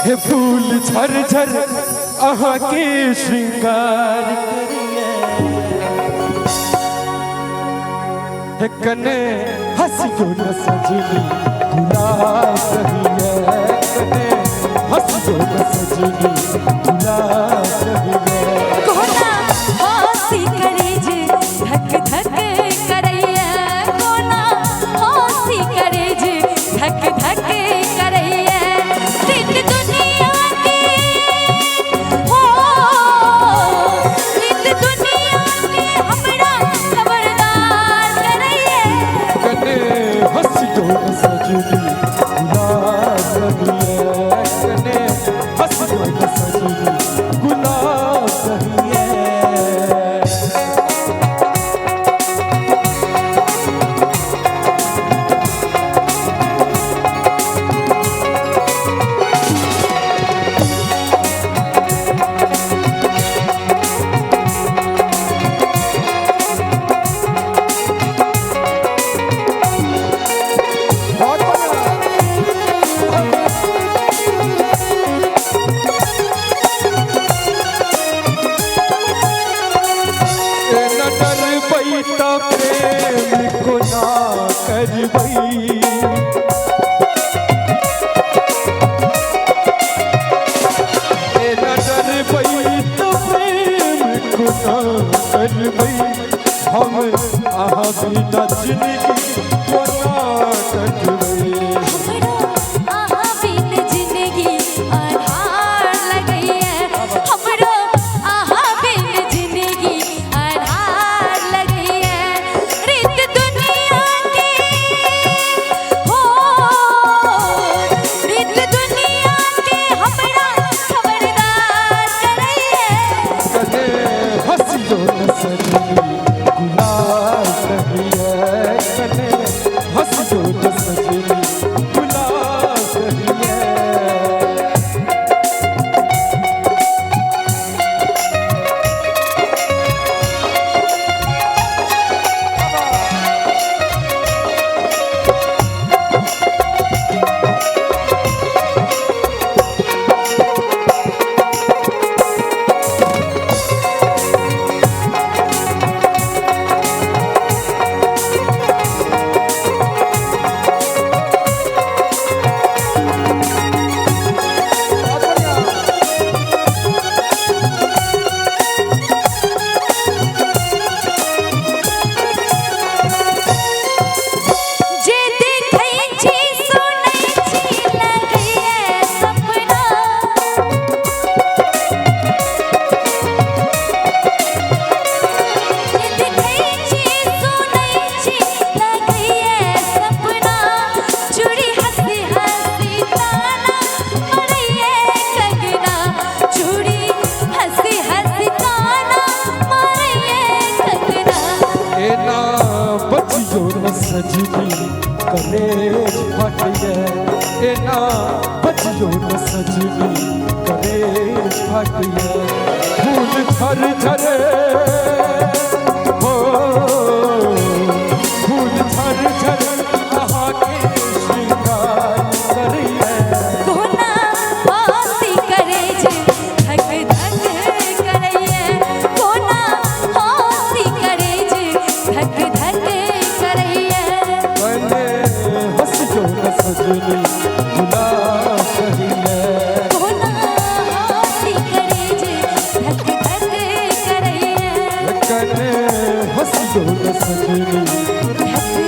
हे फूल झर झर अहाँ के श्रृंगार करिए हे कने हंसियो न सजनी गुलाब कहिए कने हंसियो न सजनी गुलाब कहिए कोना हंसी करे जे धक धक करैया कोना हंसी करे जे धक धक करैया दिन दुनिया के हो दिन दुनिया के हमरा खबरदार करैया कने हंसियो न सजनी गुलाब कहिए कने हंसियो न सजनी गुलाब कहिए प्रेम को ना करबई डरबई तो प्रेम को ना करबई हम अहाँ बिना जिंदगी को ना कटबई आहा बिन जिंदगी आधार लगैया हमरो आहा बिन जिंदगी आधार लगैया रीत दुनिया के हो रीत दुनिया के हमरा खबरदार करैया कने हंसियो न सजनी गुलाब कहिए कने हंसियो न सजनी गुलाब कहिए जे देखै छी सुनै छी लगैया सपना जे देखै छी सुनै छी लगैया सपना चूड़ी हंसी हंसी ताना मारैया कंगना चूड़ी हंसी हंसी ताना मारैया कंगना एना बचियो न सजनी कलेज फटिए एना बचियो न सजनी कलेज फटिए फूल झर झर हो फूल झर झर अहाँ के श्रृंगार करिए कोना हंसी करे जे धक धक करैया कोना हंसी करे जे धक धक करैया कने हंसियो न सजनी गुलाब कहिए कोना हंसी करे जे धक धक करैया कने हंसियो न सजनी धक